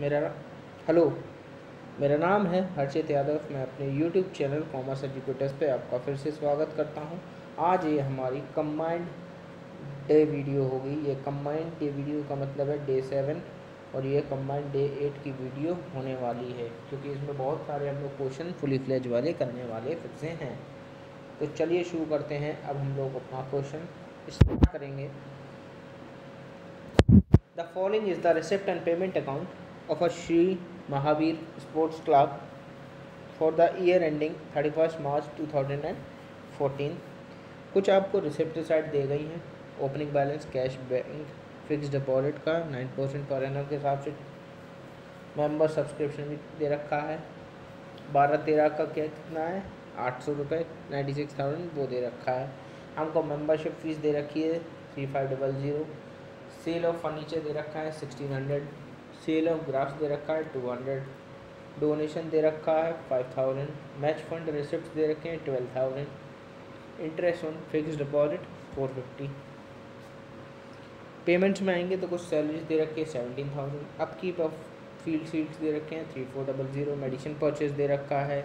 मेरा हेलो, मेरा नाम है हर्षित यादव। मैं अपने यूट्यूब चैनल कॉमर्स एजुकेटर्स पे आपका फिर से स्वागत करता हूँ। आज ये हमारी कंबाइंड डे वीडियो होगी। ये कंबाइंड डे वीडियो का मतलब है डे 7 और ये कंबाइंड डे 8 की वीडियो होने वाली है, क्योंकि इसमें बहुत सारे हम लोग क्वेश्चन फुली फ्लेज वाले करने वाले फिर से हैं। तो चलिए शुरू करते हैं। अब हम लोग अपना क्वेश्चन स्टार्ट करेंगे। The following is the receipt and payment account of a Sri Mahavir Sports Club for the year ending 31st March 2014। कुछ आपको रिसिप्ट साइड दे गई हैं। Opening balance cash bank fix deposit का 9% पर एनम के हिसाब से। Member subscription भी दे रखा है। 12-13 का क्या कितना है, 800 रुपये, 96,000 वो दे रखा है। हमको मेंबरशिप फीस दे रखी है 3500। सेल ऑफ फर्नीचर दे रखा है 1600। सेल ऑफ ग्राफ्स दे रखा है 200। डोनेशन दे रखा है 5000। मैच फंड रिसिप्ट दे रखे हैं 12,000। Interest on fix deposit 450। Payments में आएंगे तो कुछ सैलरीज दे रखे हैं 17,000। अपकीप ऑफ फील्ड सीट्स दे रखे हैं 3400। मेडिसिन परचेज दे रखा है।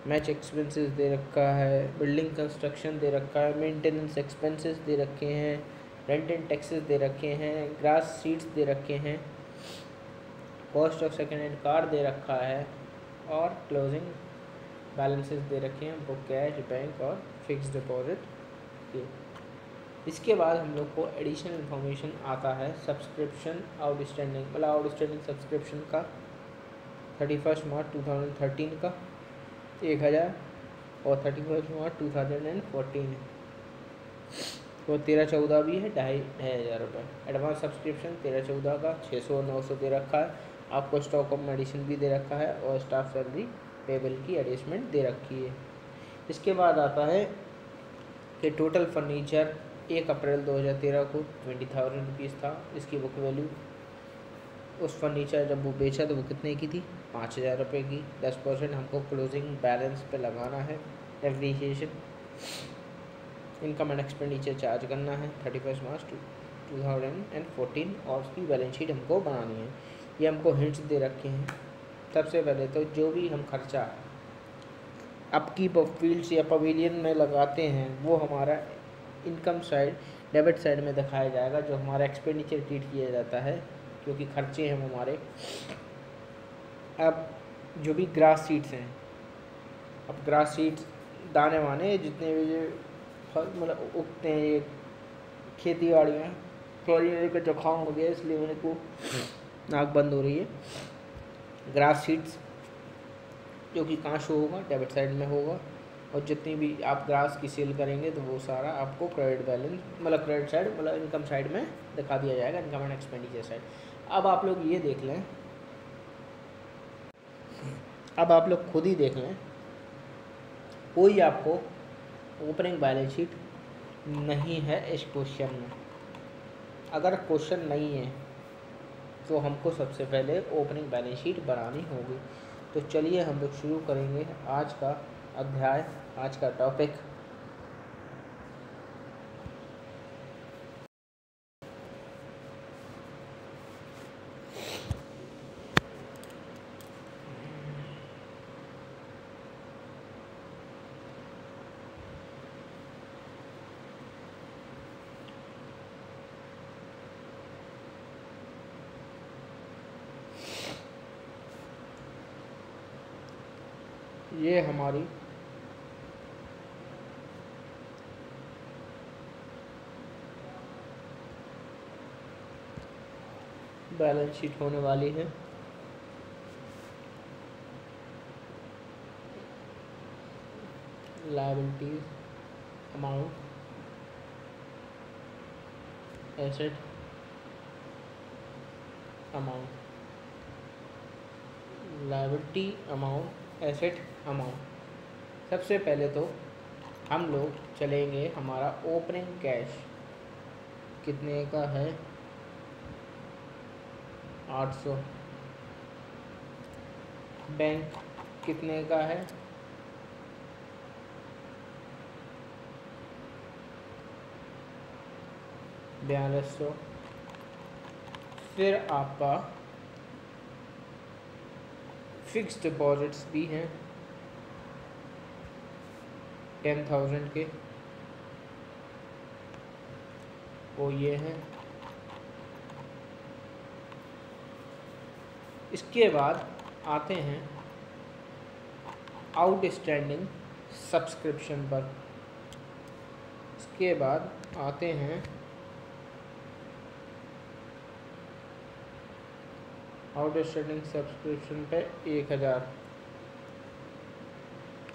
मैच एक्सपेंसेस दे रखा है। बिल्डिंग कंस्ट्रक्शन दे रखा है। मेंटेनेंस एक्सपेंसेस दे रखे हैं। रेंट एंड टैक्सेस दे रखे हैं। ग्रास सीड्स दे रखे हैं। Cost of second hand car दे रखा है और क्लोजिंग बैलेंसेस दे रखे हैं वो कैश बैंक और फिक्स डिपॉजिट के। इसके बाद हम लोग को एडिशनल इन्फॉर्मेशन आता है सब्सक्रिप्शन आउटस्टैंडिंग, मतलब आउटस्टैंडिंग सब्सक्रिप्शन का 31 मार्च 2013 का 1000 और 31 मार्च 2014 तो 13-14 भी है, 2,500 रुपये। एडवांस सब्सक्रिप्शन 13-14 का 600-900 दे रखा है। आपको स्टॉक ऑफ मेडिसिन भी दे रखा है और स्टाफ सैलरी पेबल की एडजस्टमेंट दे रखी है। इसके बाद आता है कि टोटल फर्नीचर 1 अप्रैल 2013 को 20,000 रुपीज़ था। इसकी बुक वैल्यू उस फर्नीचर जब वो बेचा तो वो कितने की थी, 5,000 रुपये की। 10% हमको क्लोजिंग बैलेंस पे लगाना है। Depreciation income and expenditure charge करना है 31 मार्च 2014 और उसकी बैलेंस शीट हमको बनानी है। ये हमको हिंट्स दे रखे हैं। सबसे पहले तो जो भी हम खर्चा अपकीप ऑफ फील्ड्स या पवेलियन में लगाते हैं वो हमारा इनकम साइड डेबिट साइड में दिखाया जाएगा, जो हमारा एक्सपेंडिचर ट्रीट किया जाता है क्योंकि खर्चे हैं हमारे। अब जो भी ग्रास सीड्स हैं, अब ग्रास सीड्स दाने वाने जितने भी फल मतलब उगते हैं, ये खेती बाड़ी में। सॉरी मेरे को जुकाम हो गया इसलिए मेरे को नाक बंद हो रही है। ग्रास सीड्स जो कि कहाँ शो होगा, डेबिट साइड में होगा। और जितनी भी आप ग्रास की सेल करेंगे तो वो सारा आपको क्रेडिट बैलेंस मतलब क्रेडिट साइड मतलब इनकम साइड में दिखा दिया जाएगा, इनकम एंड एक्सपेंडिचर साइड। अब आप लोग ये देख लें, अब आप लोग खुद ही देख लें, कोई आपको ओपनिंग बैलेंस शीट नहीं है इस क्वेश्चन में। अगर क्वेश्चन नहीं है तो हमको सबसे पहले ओपनिंग बैलेंस शीट बनानी होगी। तो चलिए हम लोग शुरू करेंगे आज का अध्याय, आज का टॉपिक। ये हमारी बैलेंस शीट होने वाली है। Liabilities amount, asset amount, liability amount, asset amount. सबसे पहले तो हम लोग चलेंगे, हमारा ओपनिंग कैश कितने का है, 800। बैंक कितने का है, 4200। फिर आपका फिक्स डिपॉजिट्स भी हैं 10,000 के, वो ये हैं। इसके बाद आते हैं आउटस्टैंडिंग सब्सक्रिप्शन पर। इसके बाद आते हैं आउटस्टैंडिंग सब्सक्रिप्शन पे 1,000।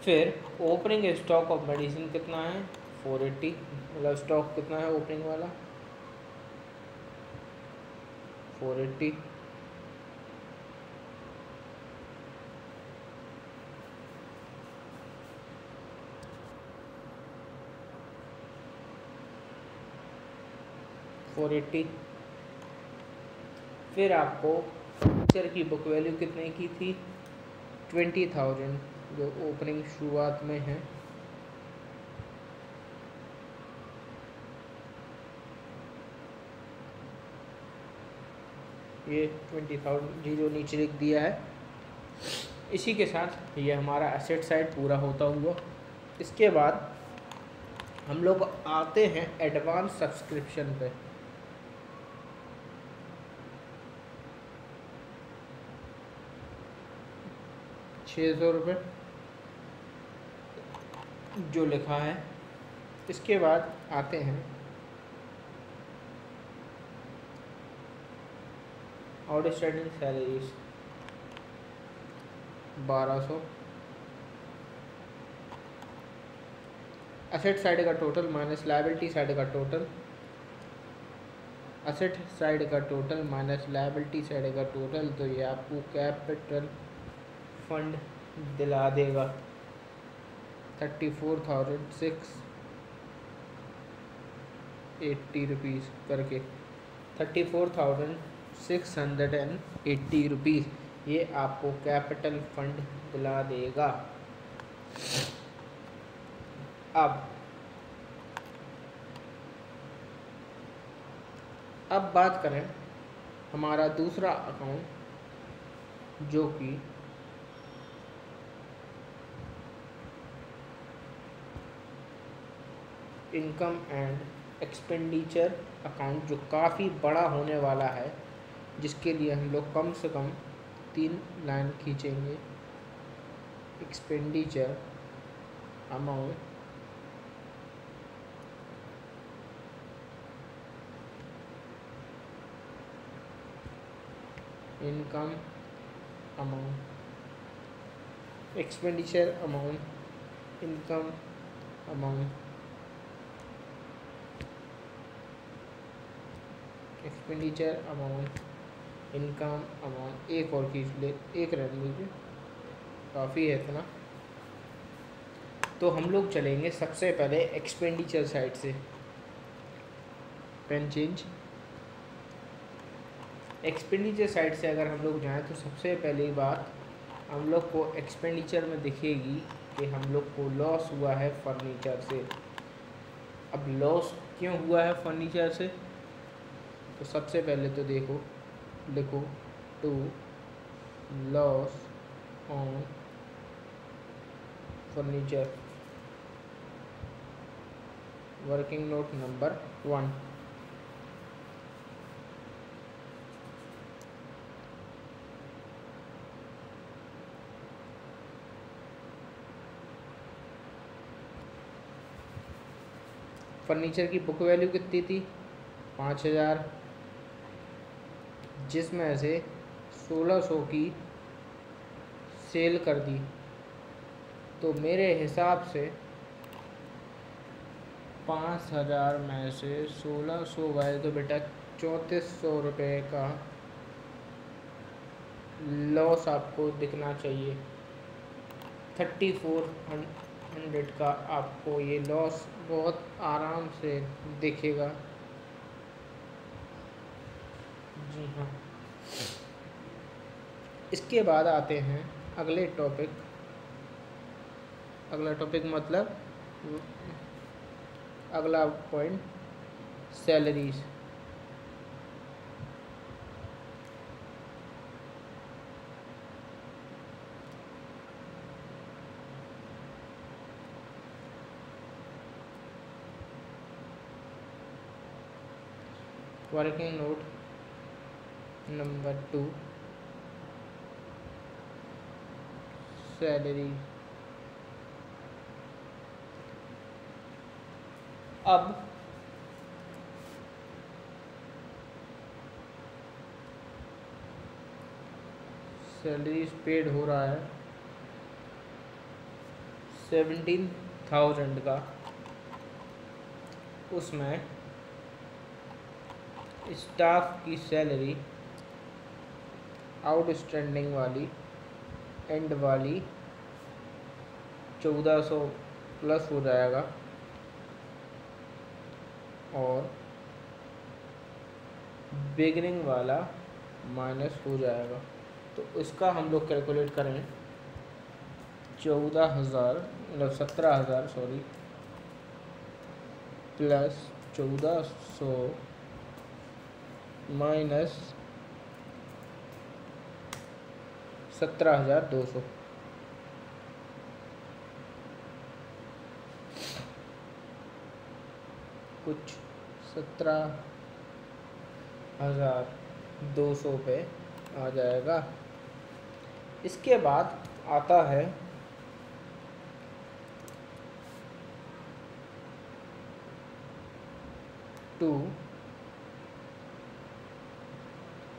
फिर ओपनिंग स्टॉक ऑफ मेडिसिन कितना है 480, मतलब स्टॉक कितना है ओपनिंग वाला 480। फिर आपको फर्नीचर की बुक वैल्यू कितने की थी 20,000, जो ओपनिंग शुरुआत में है। ये 20,000 जो नीचे लिख दिया है। इसी के साथ ये हमारा एसेट साइड पूरा होता हुआ। इसके बाद हम लोग आते हैं एडवांस सब्सक्रिप्शन पे। ₹600 जो लिखा है। इसके बाद आते हैं आउटस्टैंडिंग सैलरीज 1200। एसेट साइड का टोटल माइनस लायबिलिटी साइड का टोटल, एसेट साइड का टोटल माइनस लायबिलिटी साइड का टोटल, तो ये आपको कैपिटल फंड दिला देगा 34,680 रुपीज़ करके, 34,680 रुपीज़ ये आपको कैपिटल फंड दिला देगा। अब बात करें हमारा दूसरा अकाउंट जो कि इनकम एंड एक्सपेंडिचर अकाउंट, जो काफ़ी बड़ा होने वाला है, जिसके लिए हम लोग कम से कम 3 लाइन खींचेंगे। Expenditure amount, income amount, expenditure amount, income amount, expenditure amount, income amount. एक और खींच ले, एक रहने लीजिए, काफ़ी है इतना। तो हम लोग चलेंगे सबसे पहले एक्सपेंडिचर साइड से। Pen change. एक्सपेंडिचर साइड से अगर हम लोग जाएँ तो सबसे पहली बात हम लोग को एक्सपेंडिचर में दिखेगी कि हम लोग को लॉस हुआ है फर्नीचर से। अब लॉस क्यों हुआ है फर्नीचर से, तो सबसे पहले तो देखो, लिखो to loss on furniture, working note number 1। Furniture की बुक वैल्यू कितनी थी 5,000, जिसमें से 1,600 की सेल कर दी। तो मेरे हिसाब से 5,000 में से 1,600 गए तो बेटा 3,400 रुपये का लॉस आपको दिखना चाहिए। 3,400 का आपको ये लॉस बहुत आराम से दिखेगा। जी हाँ। इसके बाद आते हैं अगले टॉपिक। अगला टॉपिक मतलब अगला point salaries. Working note number 2, salary. अब सैलरी पेड हो रहा है 17,000 का, उसमें स्टाफ की सैलरी आउटस्टैंडिंग वाली एंड वाली 1400 प्लस हो जाएगा और बिगनिंग वाला माइनस हो जाएगा। तो इसका हम लोग कैलकुलेट करें 17,000 सॉरी प्लस 1400 माइनस 17,200। कुछ 17,200 पे आ जाएगा। इसके बाद आता है टू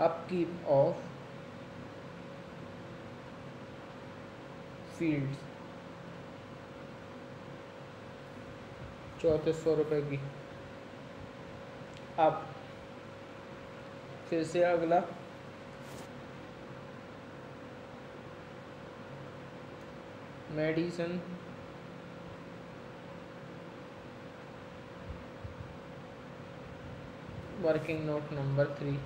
अपकीप ऑफ फील्ड्स, 3400 रुपये की। अब फिर से अगला मेडिसन वर्किंग नोट नंबर 3,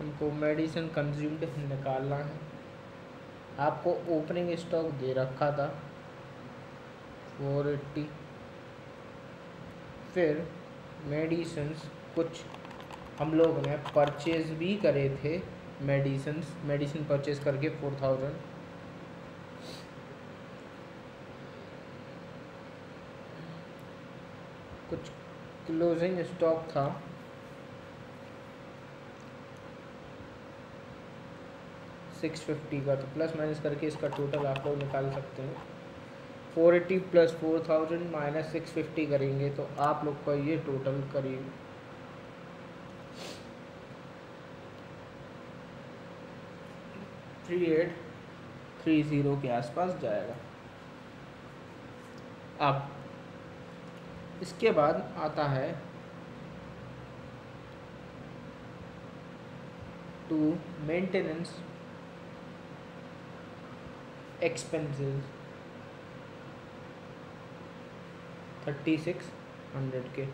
हमको मेडिसिन कंज्यूम्ड निकालना है। आपको ओपनिंग स्टॉक दे रखा था 480, फिर मेडिसिन्स कुछ हम लोग ने परचेज भी करे थे, मेडिसिन परचेज करके 4,000, कुछ क्लोजिंग स्टॉक था 650 का, तो प्लस माइनस करके इसका टोटल आप लोग निकाल सकते हैं। 480 प्लस 4,000 माइनस 650 करेंगे तो आप लोग का ये टोटल करीब 3830 के आसपास जाएगा। अब इसके बाद आता है टू मेंटेनेंस एक्सपेंसेस 3600 के।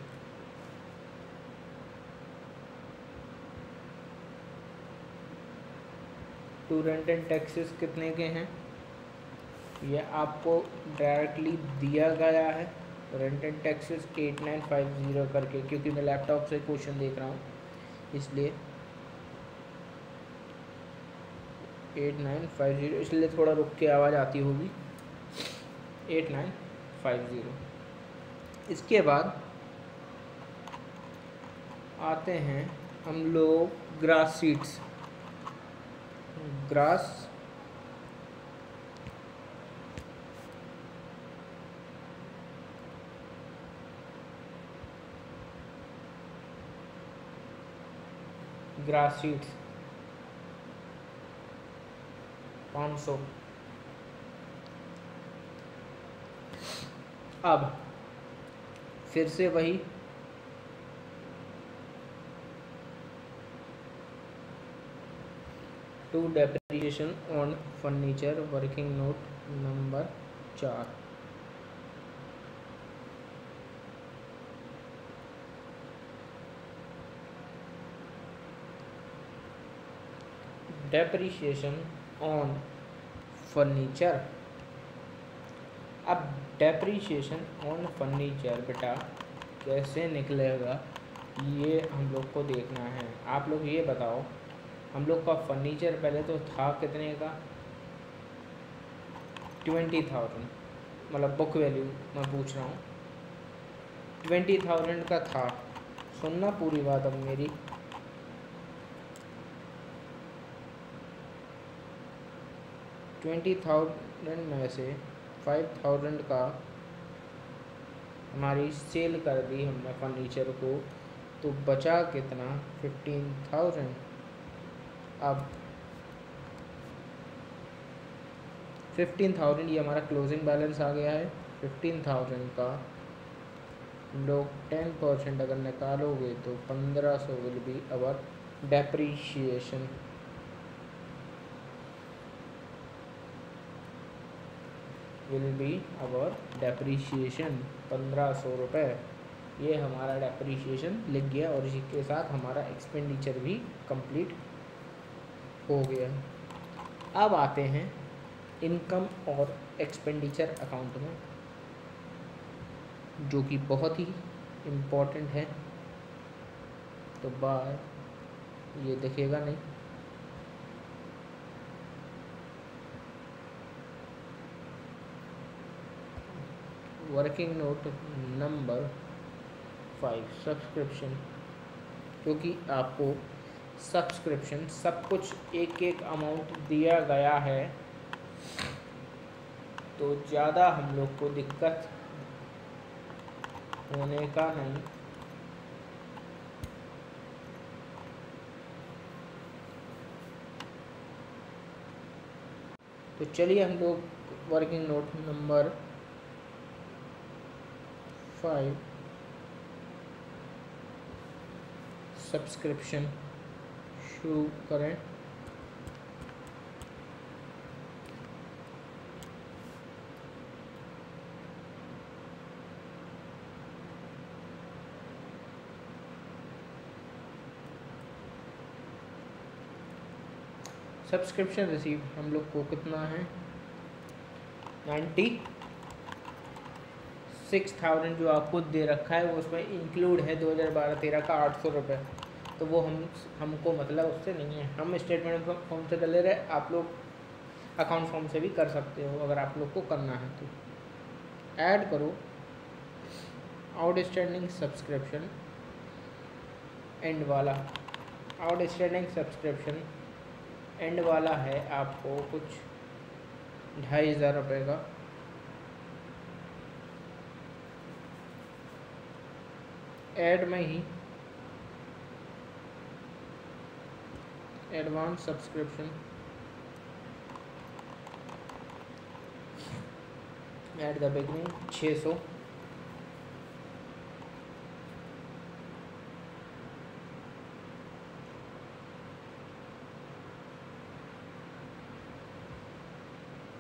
टू रेंट एंड टैक्सेस कितने के हैं ये आपको डायरेक्टली दिया गया है। रेंट एंड टैक्सेस 8950 करके, क्योंकि मैं लैपटॉप से क्वेश्चन देख रहा हूँ इसलिए 8950, इसलिए थोड़ा रुक के आवाज़ आती होगी। 8950। इसके बाद आते हैं हम लोग ग्रास सीड्स। Grass seeds 500। अब फिर से वही to depreciation depreciation on furniture working note number 4। Depreciation on furniture. अब डेप्रिसिएशन ऑन फर्नीचर बेटा कैसे निकलेगा ये हम लोग को देखना है। आप लोग ये बताओ, हम लोग का फर्नीचर पहले तो था कितने का? 20,000, मतलब बुक वैल्यू मैं पूछ रहा हूँ, 20,000 का था। सुनना पूरी बात अब मेरी। 20,000 में से 5,000 का हमारी सेल कर दी हमने फर्नीचर को, तो बचा कितना? 15,000। अब 15,000 ये हमारा क्लोजिंग बैलेंस आ गया है। 15,000 का लोग 10% अगर निकालोगे तो 1,500 will be our depreciation. Will be our depreciation 1,500 रुपये। ये हमारा डेप्रीशिएशन लिख गया और इसी के साथ हमारा एक्सपेंडिचर भी कंप्लीट हो गया। अब आते हैं इनकम और एक्सपेंडिचर अकाउंट में, जो कि बहुत ही इम्पोर्टेंट है। तो बाय ये दिखेगा नहीं, वर्किंग नोट नंबर 5 सब्सक्रिप्शन, क्योंकि आपको सब्सक्रिप्शन सब कुछ एक एक अमाउंट दिया गया है, तो ज़्यादा हम लोग को दिक्कत होने का नहीं। तो चलिए हम लोग वर्किंग नोट नंबर 5 सब्सक्रिप्शन शुरू करें। सब्सक्रिप्शन रिसीव हम लोग को कितना है? 96,000 जो आपको दे रखा है वो उसमें इंक्लूड है 2012-13 का 800 रुपये। तो वो हमको मतलब उससे नहीं है, हम स्टेटमेंट फॉर्म से कर ले रहे, आप लोग अकाउंट फॉर्म से भी कर सकते हो अगर आप लोग को करना है तो। ऐड करो आउटस्टैंडिंग सब्सक्रिप्शन एंड वाला। आउटस्टैंडिंग सब्सक्रिप्शन एंड वाला है आपको कुछ 2,500 रुपये का। ऐड में ही advance subscription at the beginning 600।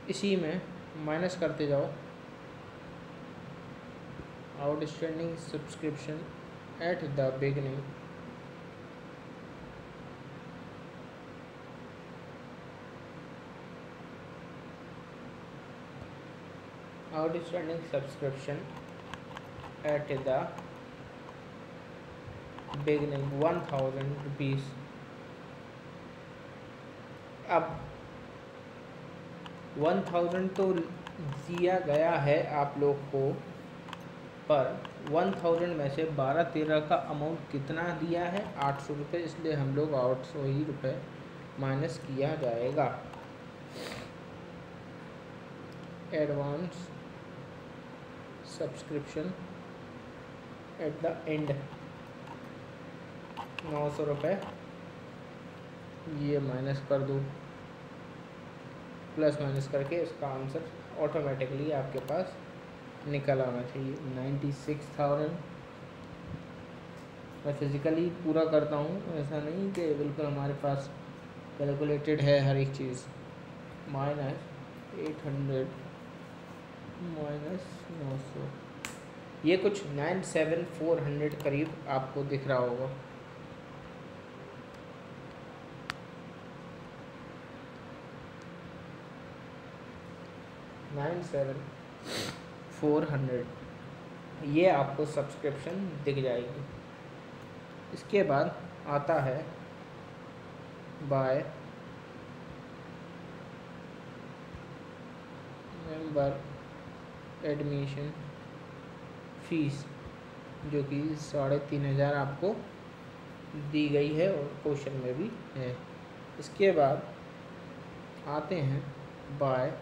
इसी में माइनस करते जाओ outstanding subscription at the beginning outstanding subscription at the beginning 1,000 rupees. अब 1,000 तो दिया गया है आप लोग को, पर 1,000 में से 12-13 का अमाउंट कितना दिया है? 800 रुपये, इसलिए हम लोग 800 ही रुपये माइनस किया जाएगा। Advance subscription at the end 900 रुपये, ये माइनस कर दो, प्लस माइनस करके इसका आंसर ऑटोमेटिकली आपके पास निकल आना चाहिए 96,000। मैं फिज़िकली पूरा करता हूँ, ऐसा नहीं कि बिल्कुल हमारे पास कैलकुलेटेड है हर एक चीज़। -800 -900, ये कुछ 97400 करीब आपको दिख रहा होगा। $9,700 ये आपको सब्सक्रिप्शन दिख जाएगी। इसके बाद आता है बाय मेंबर एडमिशन फीस, जो कि 3,500 आपको दी गई है और क्वेश्चन में भी है। इसके बाद आते हैं बाय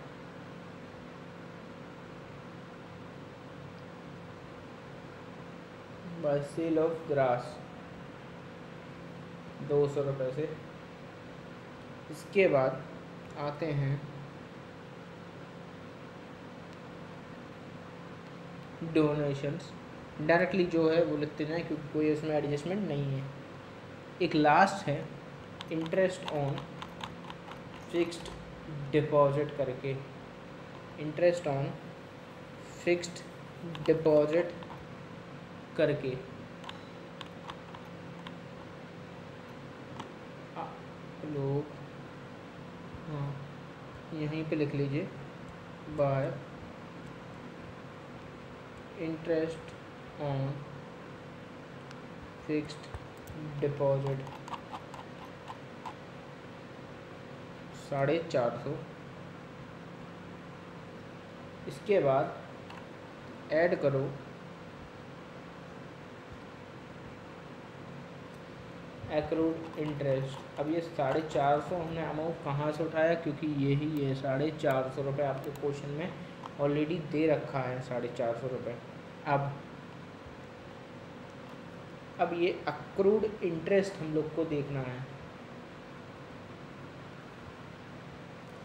सेल ऑफ ग्रास, 200 रुपये से। इसके बाद आते हैं डोनेशंस, डायरेक्टली जो है वो लिखते जाएं क्योंकि कोई इसमें एडजस्टमेंट नहीं है। एक लास्ट है इंटरेस्ट ऑन फिक्स्ड डिपॉजिट करके, इंटरेस्ट ऑन फिक्स्ड डिपॉजिट करके आप लोग यहीं पे लिख लीजिए bye interest on fixed deposit 450। इसके बाद ऐड करो एक्रूड इंटरेस्ट। अब ये 450 हमने अमाउंट कहाँ से उठाया, क्योंकि यही ये 450 रुपये आपके क्वेश्चन में ऑलरेडी दे रखा है, 450 रुपये। अब ये एक्रूड इंटरेस्ट हम लोग को देखना है।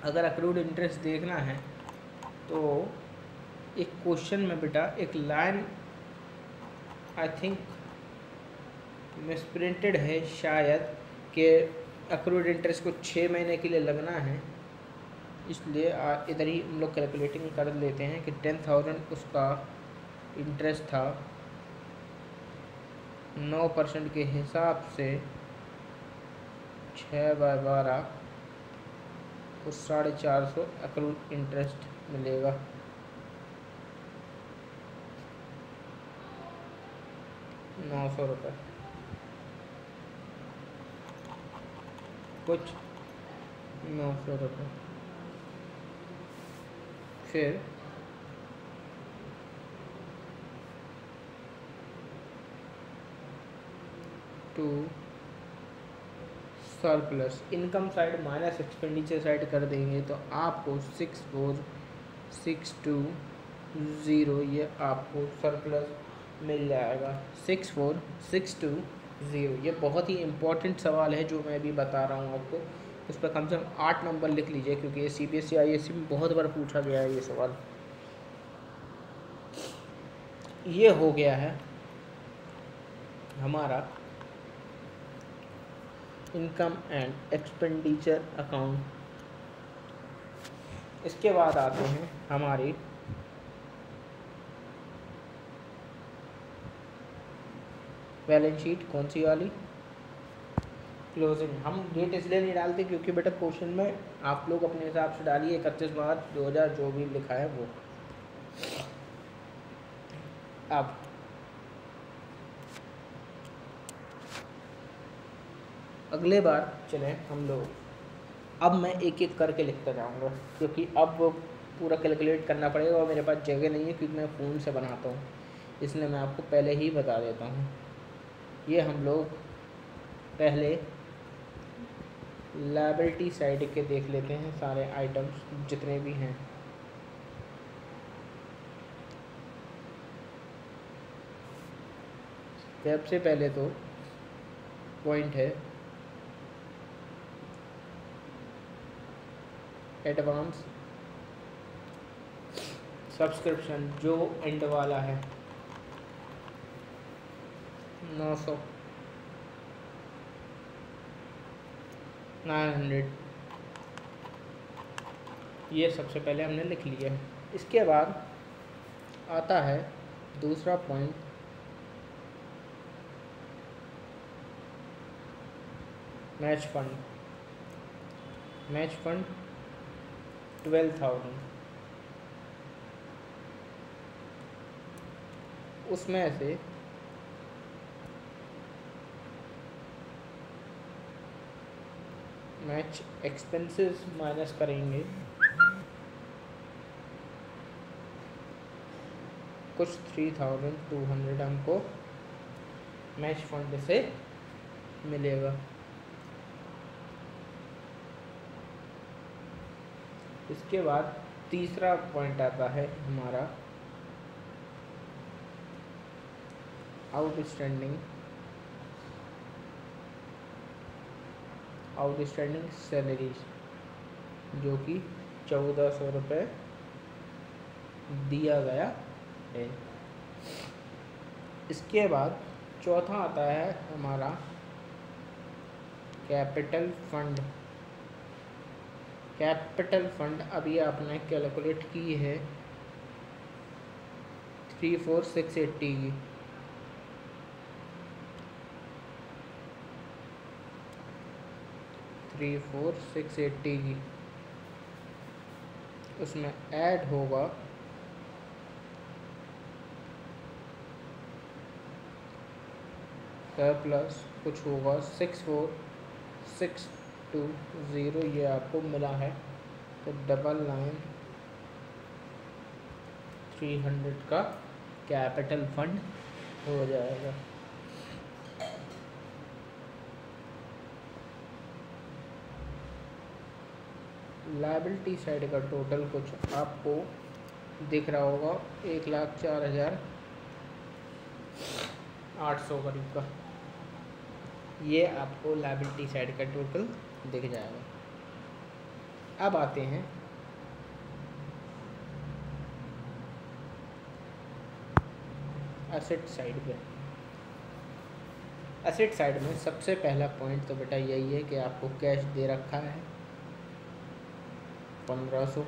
अगर एक्रूड इंटरेस्ट देखना है तो एक क्वेश्चन में बेटा एक लाइन आई थिंक मिसप्रिंटेड है शायद, कि एक्रूड इंटरेस्ट को 6 महीने के लिए लगना है, इसलिए इधर ही हम लोग कैलकुलेटिंग कर लेते हैं कि 10,000 उसका इंटरेस्ट था। 9% के हिसाब से 6/12 को 450 एक्रूड इंटरेस्ट मिलेगा। ₹900 कुछ 900 फिर to surplus, income side minus expenditure side कर देंगे तो आपको 64620 ये आपको सरप्लस मिल जाएगा। 64620, ये बहुत ही इम्पोर्टेंट सवाल है जो मैं अभी बता रहा हूँ आपको। इस पर कम से कम 8 नंबर लिख लीजिए, क्योंकि ये CBSE ISC में बहुत बार पूछा गया है ये सवाल। ये हो गया है हमारा इनकम एंड एक्सपेंडिचर अकाउंट। इसके बाद आते हैं हमारी बैलेंस शीट, कौन सी वाली, क्लोजिंग। हम डेट इसलिए नहीं डालते क्योंकि बेटा क्वेश्चन में आप लोग अपने हिसाब से डालिए 31 मार्च 2000 जो भी लिखा है वो। अब अगले बार चलें हम लोग, अब मैं एक एक करके लिखता जाऊंगा क्योंकि अब पूरा कैलकुलेट करना पड़ेगा और मेरे पास जगह नहीं है क्योंकि मैं फ़ोन से बनाता हूँ, इसलिए मैं आपको पहले ही बता देता हूँ। ये हम लोग पहले लायबिलिटी साइड के देख लेते हैं सारे आइटम्स जितने भी हैं। सबसे पहले तो पॉइंट है एडवांस सब्सक्रिप्शन, जो एंड वाला है 900 900, ये सबसे पहले हमने लिख लिया है। इसके बाद आता है दूसरा point, match fund. Match fund 12,000, उसमें से मैच एक्सपेंसेस माइनस करेंगे, कुछ 3,200 हमको मैच फंड से मिलेगा। इसके बाद तीसरा पॉइंट आता है हमारा आउटस्टैंडिंग सैलरीज, जो कि 1400 रुपये दिया गया है। इसके बाद चौथा आता है हमारा कैपिटल फंड। कैपिटल फंड अभी आपने कैलकुलेट की है 34,680 की। उसमें ऐड होगा सरप्लस, कुछ होगा 64,620, ये आपको मिला है। तो 99,300 का कैपिटल फंड हो जाएगा। लायबिलिटी साइड का टोटल कुछ आपको दिख रहा होगा 1,04,800 करीब का, ये आपको लायबिलिटी साइड का टोटल दिख जाएगा। अब आते हैं एसेट साइड पे। एसेट साइड में सबसे पहला पॉइंट तो बेटा यही है कि आपको कैश दे रखा है 1500,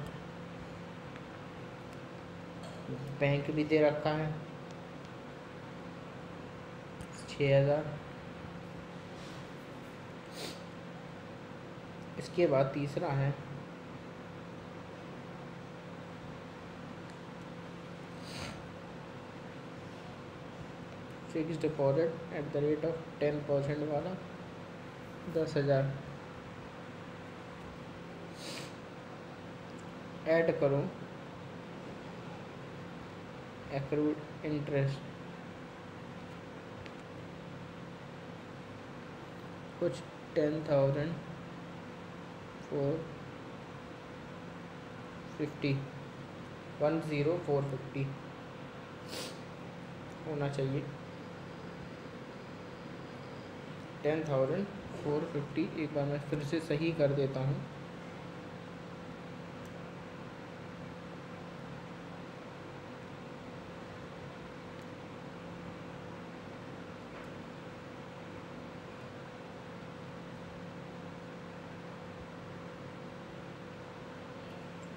बैंक भी दे रखा है 6,000। इसके बाद तीसरा है fix deposit at the rate of 10% वाला 10,000। ऐड करो एक्रूड इंटरेस्ट, कुछ 10,450 10,450 होना चाहिए। 10,450, एक बार मैं फिर से सही कर देता हूँ।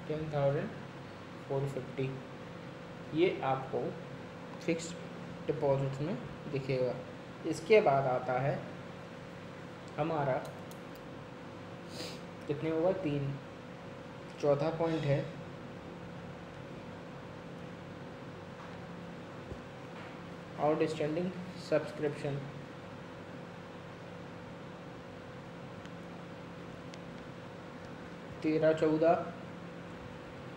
$10,450 ये आपको फिक्स डिपॉजिट में दिखेगा। इसके बाद आता है हमारा कितने होगा 3, चौथा पॉइंट है आउटस्टैंडिंग सब्सक्रिप्शन। तेरह 14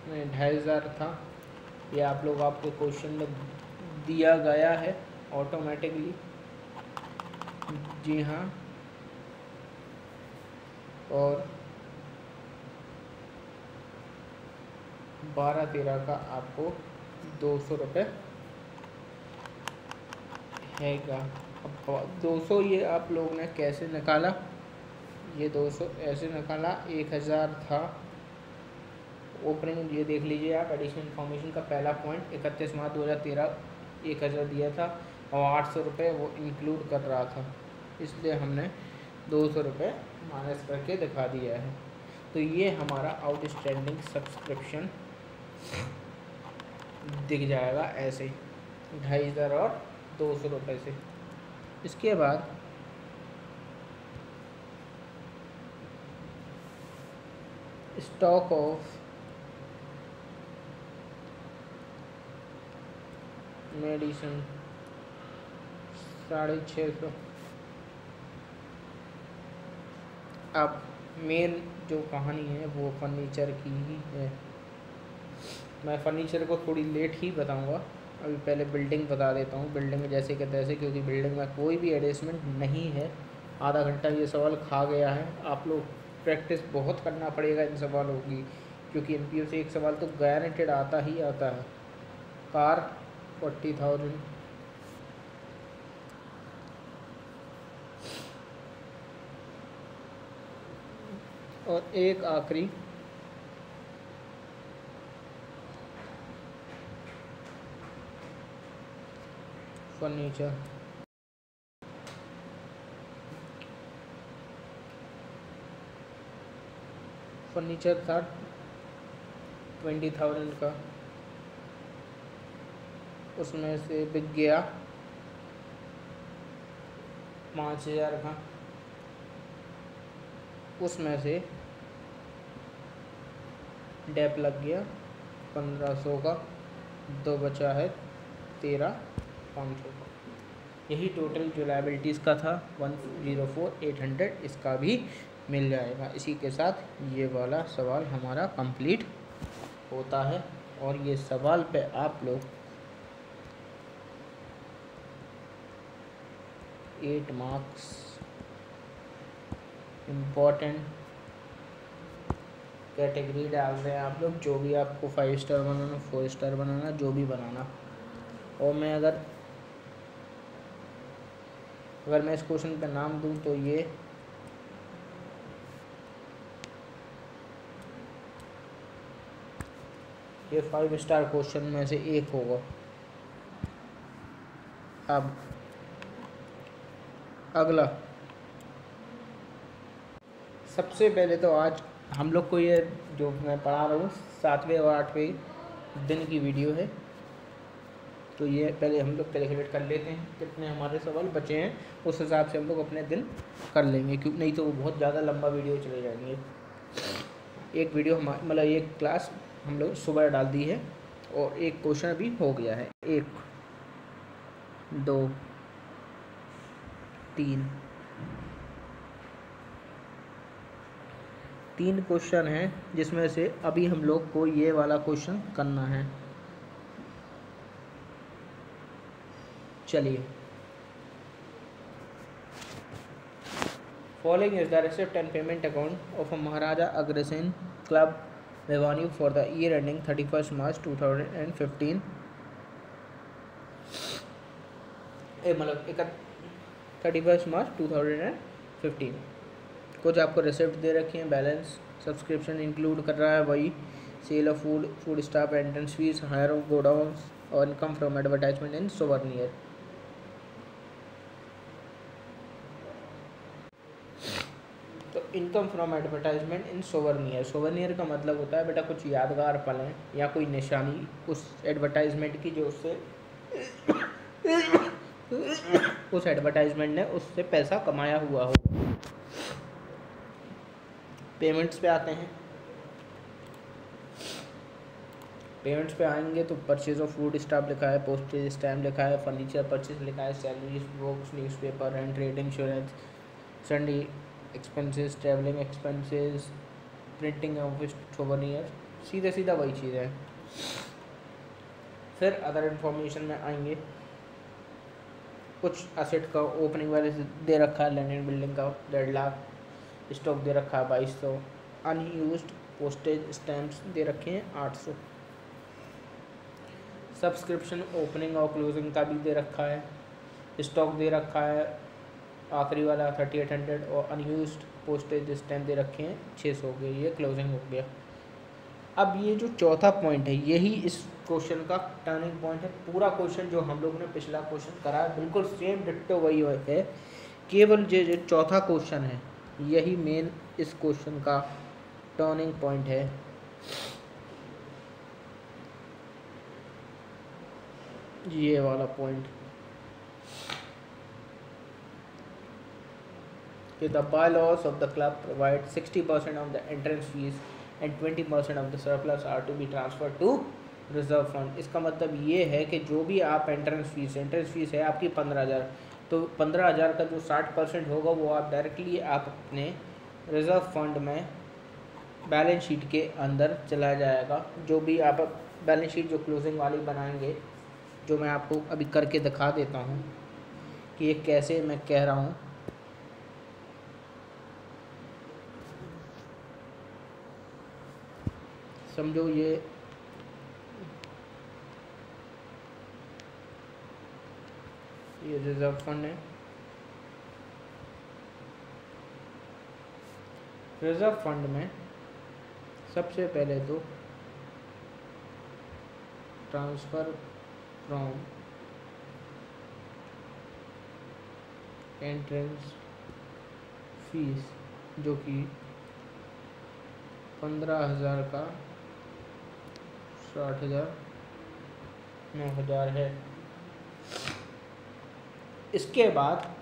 में 2,500 था, ये आप लोग आपके क्वेश्चन में दिया गया है ऑटोमेटिकली। जी हाँ, और 12-13 का आपको 200 रुपये हैगा। अब 200 ये आप लोग ने कैसे निकाला, ये 200 ऐसे निकाला, 1,000 था ओपनिंग, ये देख लीजिए आप। एडिशनल इन्फॉर्मेशन का पहला पॉइंट 31 मार्च 2013 1,000 दिया था और 800 रुपये वो इंक्लूड कर रहा था, इसलिए हमने ₹200 माइनस करके दिखा दिया है। तो ये हमारा आउटस्टैंडिंग सब्सक्रिप्शन दिख जाएगा ऐसे 2,500 और ₹200 से। इसके बाद स्टॉक ऑफ मेडिसिन 650। अब मेन जो कहानी है वो फर्नीचर की ही है। मैं फर्नीचर को थोड़ी लेट ही बताऊंगा, अभी पहले बिल्डिंग बता देता हूँ। बिल्डिंग में जैसे कि तैसे, क्योंकि बिल्डिंग में कोई भी एडजस्टमेंट नहीं है। आधा घंटा ये सवाल खा गया है। आप लोग प्रैक्टिस बहुत करना पड़ेगा इन सवालों की, क्योंकि एमपीओ से एक सवाल तो गारंटेड आता ही आता है। कार 40,000, और एक आखिरी फर्नीचर। फर्नीचर था 20,000 का, उसमें से बिक गया 5,000 का, उसमें से डेप लग गया 1,500 का, 2 बचा है 13,500 का। यही टोटल जो लायबिलिटीज़ का था 104,800, इसका भी मिल जाएगा। इसी के साथ ये वाला सवाल हमारा कंप्लीट होता है। और ये सवाल पे आप लोग 8 मार्क्स इम्पॉर्टेंट कैटेगरी डाल रहे हैं आप लोग, जो भी आपको 5 स्टार बनाना, 4 स्टार बनाना, जो भी बनाना। और मैं अगर मैं इस क्वेश्चन पे नाम दूं तो ये ये 5 स्टार क्वेश्चन में से एक होगा। अब अगला, सबसे पहले तो आज हम लोग को ये जो मैं पढ़ा रहा हूँ 7वें और 8वें दिन की वीडियो है। तो ये पहले हम लोग कैलकुलेट कर लेते हैं कितने हमारे सवाल बचे हैं, उस हिसाब से हम लोग अपने दिन कर लेंगे, क्योंकि नहीं तो वो बहुत ज़्यादा लंबा वीडियो चले जाएंगे। एक वीडियो मतलब एक क्लास हम लोग सुबह डाल दी है, और एक क्वेश्चन भी हो गया है। 1 2 3 क्वेश्चन हैं, जिसमें से अभी हम लोग को ये वाला क्वेश्चन करना है। चलिए, following is the receipt and payment account of Maharaja Agrasen club Bhiwani for the year ending 31 मार्च 2015। मतलब 31 मार्च 2015। कुछ आपको रिसिप्ट दे रखी हैं, बैलेंस, सब्सक्रिप्शन इंक्लूड कर रहा है वही, sale of food stuff, entrance fees, hire of godowns, और income from advertisement in souvenir. तो income from advertisement in souvenir, souvenir का मतलब होता है बेटा कुछ यादगार पल हैं या कोई निशानी उस एडवर्टाइजमेंट की, जो उससे उस एडवर्टाइजमेंट ने उससे पैसा कमाया हुआ हो। पेमेंट्स पे आते हैं। पेमेंट्स पे आएंगे तो परचेज ऑफ फूड स्टाफ लिखा है, पोस्टेज स्टैम्प लिखा है, फर्नीचर परचेज लिखा है, salaries, books, newspaper, rent, trade insurance, sundry expenses, travelling expenses, printing office souvenir, सीधा सीधा वही चीज़ है। फिर अदर इन्फॉर्मेशन में आएंगे, कुछ असेट का ओपनिंग वाले दे रखा है, लैंड एंड बिल्डिंग का 1.5 लाख, स्टॉक दे रखा है 2200, अनयूज्ड पोस्टेज स्टैम्प्स दे रखे हैं 800, सब्सक्रिप्शन ओपनिंग और क्लोजिंग का भी दे रखा है, स्टॉक दे रखा है आखिरी वाला 3800, और अनयूज्ड पोस्टेज स्टैम्प दे रखे हैं 600 के, ये क्लोजिंग हो गया। अब ये जो चौथा पॉइंट है, यही इस क्वेश्चन का टर्निंग पॉइंट है। पूरा क्वेश्चन जो हम लोग ने पिछला क्वेश्चन करा है बिल्कुल सेम डिट्टो वही है, केवल जो चौथा क्वेश्चन है यही मेन इस क्वेश्चन का टर्निंग पॉइंट है। ये वाला पॉइंट कि the bylaws of the club provide 60% of the entrance fees and 20% of the surplus are to be transferred to reserve fund। इसका मतलब ये है कि जो भी आप एंट्रेंस फीस है आपकी 15,000, तो 15,000 का जो 60% होगा वो आप डायरेक्टली आप अपने रिज़र्व फंड में बैलेंस शीट के अंदर चला जाएगा। जो भी आप बैलेंस शीट जो क्लोजिंग वाली बनाएंगे, जो मैं आपको अभी करके दिखा देता हूँ कि ये कैसे मैं कह रहा हूँ। समझो ये रिजर्व फंड है। रिजर्व फंड में सबसे पहले तो ट्रांसफ़र फ्रॉम एंट्रेंस फीस जो कि 15,000 का 60,000 9,000 है। इसके बाद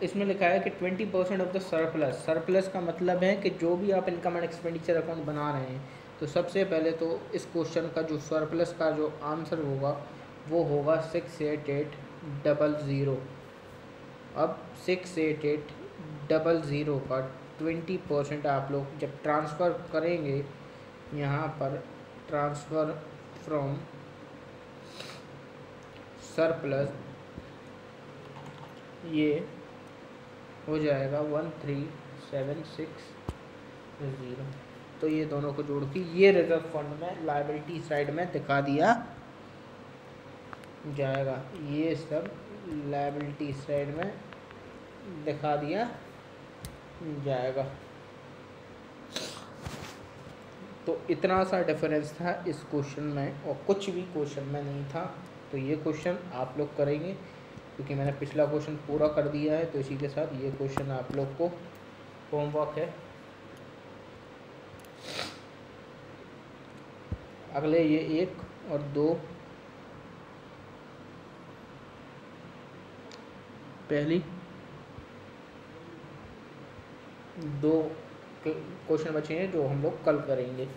इसमें लिखा है कि 20% ऑफ द सरप्लस का मतलब है कि जो भी आप इनकम एंड एक्सपेंडिचर अकाउंट बना रहे हैं, तो सबसे पहले तो इस क्वेश्चन का जो सरप्लस का जो आंसर होगा वो होगा 68800। अब 68800 का 20% आप लोग जब ट्रांसफ़र करेंगे, यहाँ पर ट्रांसफ़र फ्रॉम सरप्लस ये हो जाएगा 137600। तो ये दोनों को जोड़ के ये रिजर्व फंड में लायबिलिटी साइड में दिखा दिया जाएगा। ये सब लायबिलिटी साइड में दिखा दिया जाएगा। तो इतना सा डिफरेंस था इस क्वेश्चन में और कुछ भी क्वेश्चन में नहीं था। तो ये क्वेश्चन आप लोग करेंगे क्योंकि मैंने पिछला क्वेश्चन पूरा कर दिया है, तो इसी के साथ ये क्वेश्चन आप लोग को होमवर्क है। अगले ये 1 और 2 पहली 2 क्वेश्चन बचे हैं जो हम लोग कल करेंगे।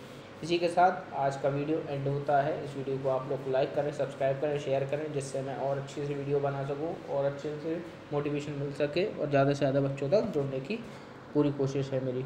इसी के साथ आज का वीडियो एंड होता है। इस वीडियो को आप लोग लाइक करें, सब्सक्राइब करें, शेयर करें, जिससे मैं और अच्छे से वीडियो बना सकूं और अच्छे से मोटिवेशन मिल सके और ज़्यादा से ज़्यादा बच्चों तक जुड़ने की पूरी कोशिश है मेरी।